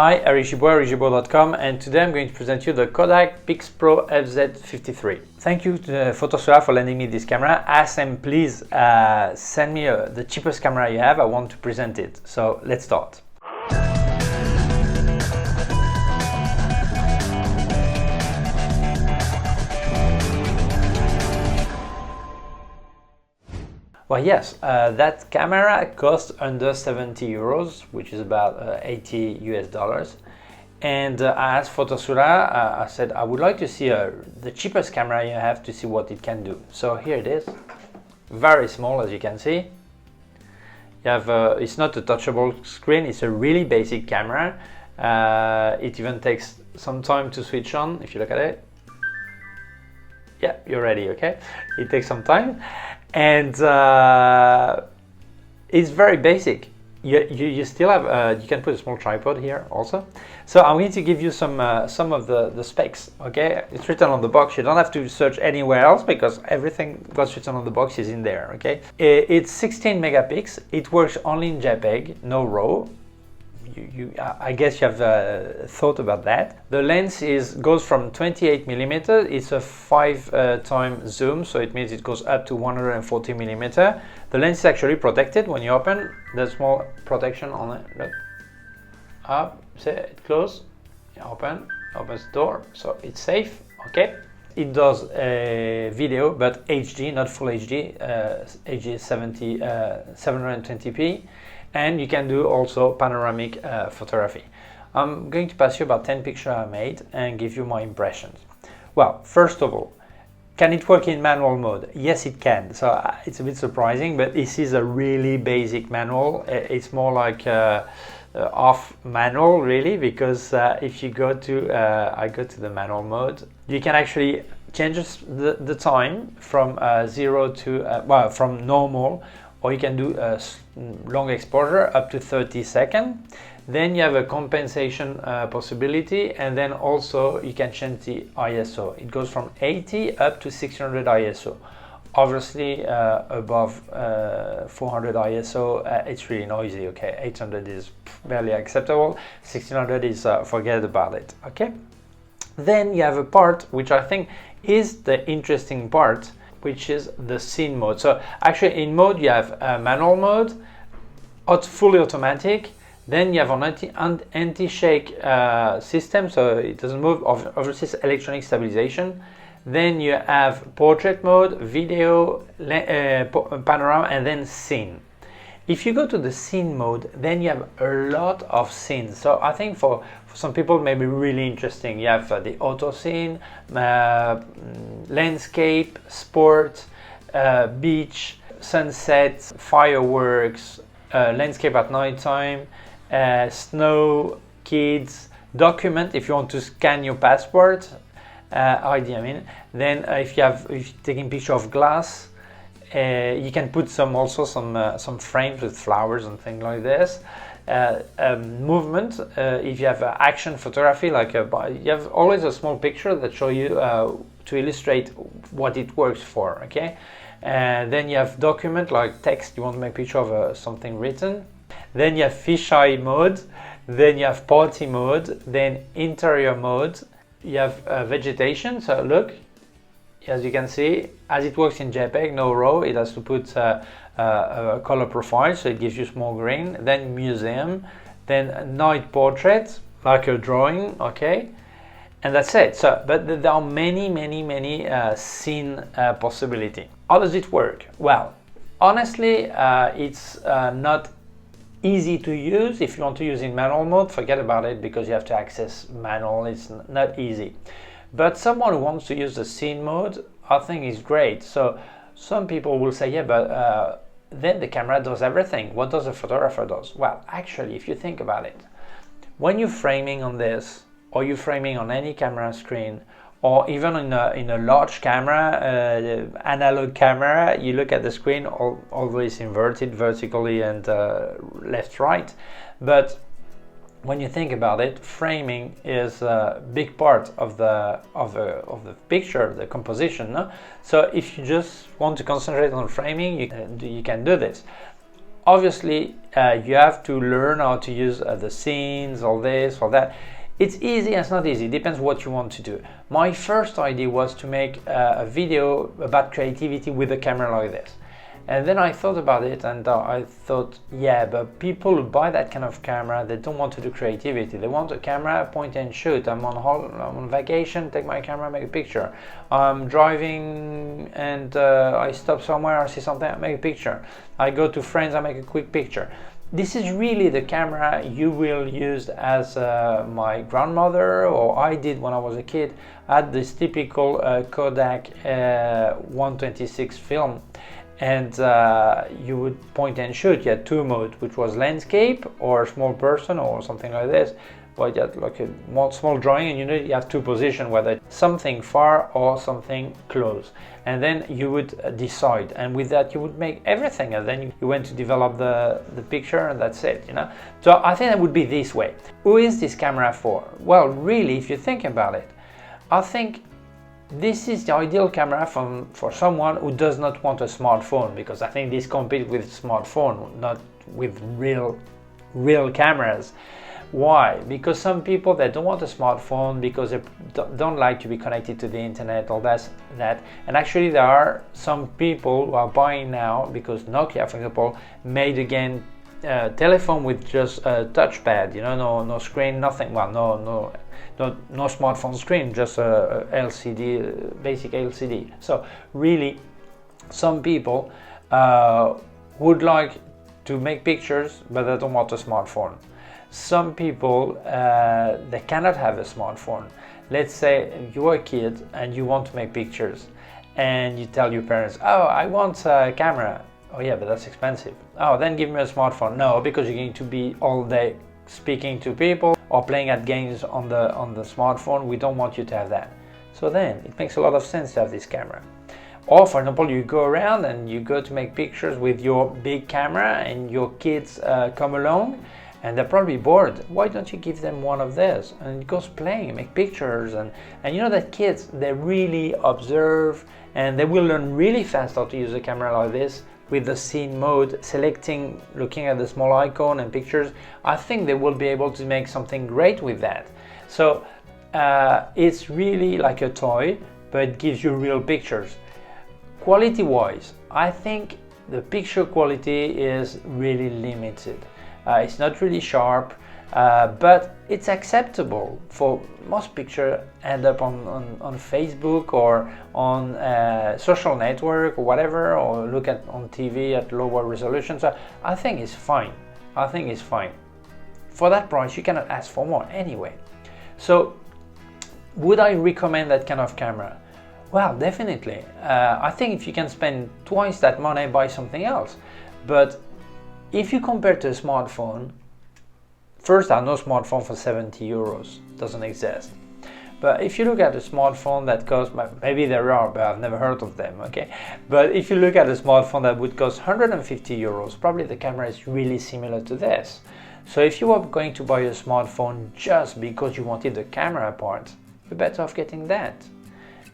Hi, Gimbal.com, and today I'm going to present you the Kodak PixPro FZ53. Thank you to Photosura for lending me this camera. Ask them, please send me the cheapest camera you have. I want to present it. So let's start. Well, yes, that camera costs under 70 euros, which is about 80 US dollars. And I asked Photosura, I said, I would like to see the cheapest camera you have to see what it can do. So here it is, very small as you can see. You have, it's not a touchable screen, it's a really basic camera. It even takes some time to switch on, if you look at it. Yeah, you're ready, okay? It takes some time. And it's very basic. You still have you can put a small tripod here also. So I'm going to give you some of the specs. Okay, it's written on the box. You don't have to search anywhere else because everything what's written on the box is in there. Okay, it's 16 megapixels. It works only in JPEG, no RAW. I guess you have thought about that. The lens goes from 28 millimeter. It's a 5-time zoom, so it means it goes up to 140 millimeter. The lens is actually protected when you open. There's small protection on it. Look, up, say it close, open, opens the door, so it's safe. Okay. It does video, but HD, not full HD. HD is 720p. And you can do also panoramic photography. I'm going to pass you about 10 pictures I made and give you my impressions. Well, first of all, can it work in manual mode? Yes, it can. So it's a bit surprising, but this is a really basic manual. It's more like off manual really, because if you go to, I go to the manual mode, you can actually change the time from 0 to, well, from normal, or you can do a long exposure up to 30 seconds. Then you have a compensation possibility, and then also you can change the ISO. It goes from 80 up to 600 ISO. Obviously above 400 ISO it's really noisy. Okay, 800 is barely acceptable, 1600 is forget about it. Okay, then you have a part which I think is the interesting part, which is the scene mode. So actually in mode you have manual mode, fully automatic, then you have an anti-shake system, so it doesn't move, obviously it's electronic stabilization. Then you have portrait mode, video, panorama, and then scene. If you go to the scene mode, then you have a lot of scenes. So I think for some people it may be really interesting. You have the auto scene, landscape, sport, beach, sunset, fireworks, landscape at night time, snow, kids, document if you want to scan your passport, ID I mean. Then if you're taking picture of glass, you can put some frames with flowers and things like this. Movement, if you have action photography, like you have always a small picture that show you to illustrate what it works for. Okay, then you have document, like text, you want to make a picture of something written. Then you have fisheye mode, then you have party mode, then interior mode. You have vegetation, so look, as you can see, as it works in JPEG, no RAW, it has to put a color profile, so it gives you small green. Then museum, then night portrait, like a drawing, okay, and that's it. So, but there are many scene possibility. How does it work? Well, honestly, it's not easy to use. If you want to use in manual mode, forget about it, because you have to access manual. It's not easy. But someone who wants to use the scene mode, I think is great. So some people will say, yeah, but then the camera does everything. What does a photographer does? Well, actually, if you think about it, when you're framing on this, or you're framing on any camera screen, or even in a large camera, analog camera, you look at the screen, although it's inverted vertically and left right, but when you think about it, framing is a big part of the picture, the composition. No? So if you just want to concentrate on framing, you can do this. obviously you have to learn how to use the scenes, all this or that. It's easy and it's not easy, it depends what you want to do. My first idea was to make a video about creativity with a camera like this. And then I thought about it, and I thought, yeah, but people who buy that kind of camera, they don't want to do creativity. They want a camera, point and shoot. I'm on vacation, take my camera, make a picture. I'm driving and I stop somewhere, I see something, I make a picture. I go to friends, I make a quick picture. This is really the camera you will use as my grandmother, or I did when I was a kid. I had this typical Kodak 126 film. And you would point and shoot. You had two modes, which was landscape or small person or something like this. Well, you had like a small drawing, and you have two positions, whether it's something far or something close. And then you would decide, and with that you would make everything, and then you went to develop the picture, and that's it, So I think that would be this way. Who is this camera for? Well, really, if you think about it, I think this is the ideal camera for someone who does not want a smartphone, because I think this competes with smartphone, not with real cameras. Why? Because some people, they don't want a smartphone because they don't like to be connected to the internet, all that. And actually there are some people who are buying now, because Nokia, for example, made again telephone with just a touchpad, no screen, nothing. Well, no smartphone screen, just a LCD, basic LCD. So really, some people would like to make pictures, but they don't want a smartphone. Some people, they cannot have a smartphone. Let's say you're a kid and you want to make pictures, and you tell your parents, oh, I want a camera. Oh yeah, but that's expensive. Oh, then give me a smartphone. No, because you're going to be all day speaking to people or playing at games on the smartphone. We don't want you to have that. So then it makes a lot of sense to have this camera. Or for example, you go around and you go to make pictures with your big camera, and your kids come along and they're probably bored. Why don't you give them one of these and it goes playing, make pictures, and you know that kids, they really observe, and they will learn really fast how to use a camera like this with the scene mode, selecting, looking at the small icon and pictures. I think they will be able to make something great with that. So it's really like a toy, but it gives you real pictures. Quality wise, I think the picture quality is really limited. It's not really sharp, but it's acceptable. For most pictures end up on Facebook or on social network or whatever, or look at on TV at lower resolution. So I think it's fine. I think it's fine. For that price, you cannot ask for more anyway. So would I recommend that kind of camera? Well, definitely. I think if you can spend twice that money, buy something else. But if you compare to a smartphone, first, I know smartphone for 70 euros doesn't exist. But if you look at a smartphone that costs, maybe there are, but I've never heard of them, okay? But if you look at a smartphone that would cost 150 euros, probably the camera is really similar to this. So if you were going to buy a smartphone just because you wanted the camera part, you're better off getting that.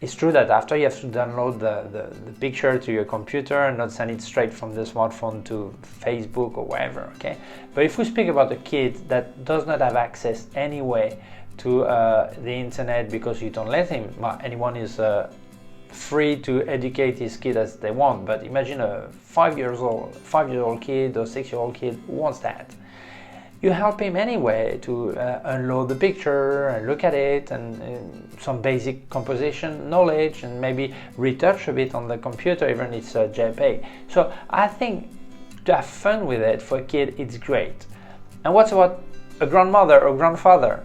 It's true that after you have to download the picture to your computer and not send it straight from the smartphone to Facebook or wherever, okay? But if we speak about a kid that does not have access anyway to the internet because you don't let him, anyone is free to educate his kid as they want, but imagine a 5-year-old kid or 6-year-old kid who wants that. You help him anyway to unload the picture and look at it, and some basic composition knowledge, and maybe retouch a bit on the computer, even if it's a JPEG. So I think to have fun with it for a kid, it's great. And what's about a grandmother or grandfather?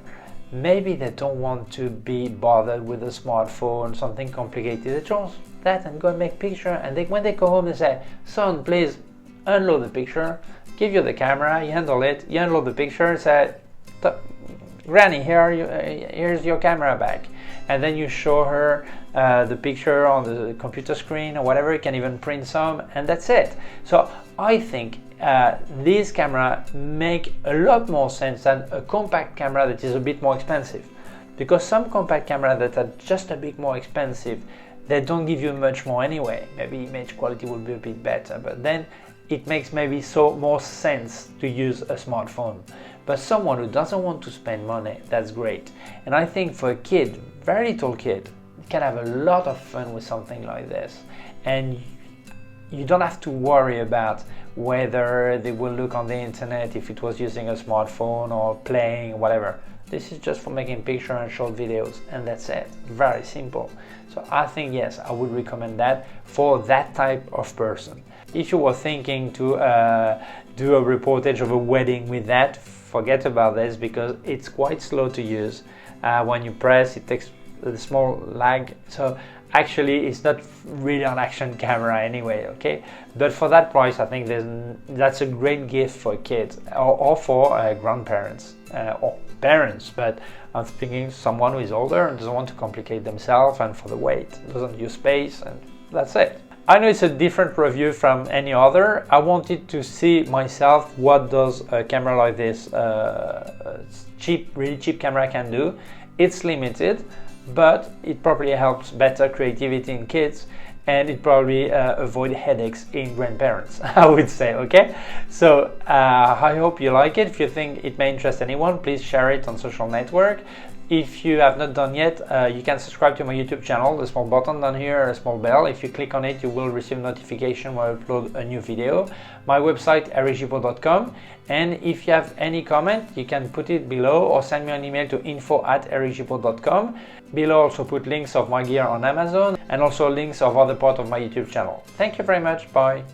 Maybe they don't want to be bothered with a smartphone, something complicated. They just that and go and make picture, and when they go home, they say, son, please unload the picture. Give you the camera, you handle it, you unload the picture, say, Granny, here's your camera back. And then you show her the picture on the computer screen or whatever. You can even print some, and that's it. So I think these cameras make a lot more sense than a compact camera that is a bit more expensive. Because some compact cameras that are just a bit more expensive, they don't give you much more anyway. Maybe image quality will be a bit better, but then it makes maybe more sense to use a smartphone. But someone who doesn't want to spend money, that's great. And I think for a kid, very little kid, can have a lot of fun with something like this. And you don't have to worry about whether they will look on the internet if it was using a smartphone or playing, whatever. This is just for making pictures and short videos, and that's it. Very simple. So I think, yes, I would recommend that for that type of person. If you were thinking to do a reportage of a wedding with that, forget about this, because it's quite slow to use. When you press, it takes a small lag. So actually it's not really an action camera anyway, okay? But for that price, I think that's a great gift for kids or for grandparents or parents. But I'm thinking someone who is older and doesn't want to complicate themselves, and for the weight, doesn't use space, and that's it. I know it's a different review from any other. I wanted to see myself what does a camera like this, really cheap camera can do. It's limited, but it probably helps better creativity in kids, and it probably avoid headaches in grandparents, I would say, okay? So I hope you like it. If you think it may interest anyone, please share it on social network. If you have not done yet, you can subscribe to my YouTube channel, the small button down here, a small bell. If you click on it, you will receive notification when I upload a new video. My website, ericgimbal.com. And if you have any comment, you can put it below or send me an email to info@ericgimbal.com. Below also put links of my gear on Amazon and also links of other parts of my YouTube channel. Thank you very much. Bye.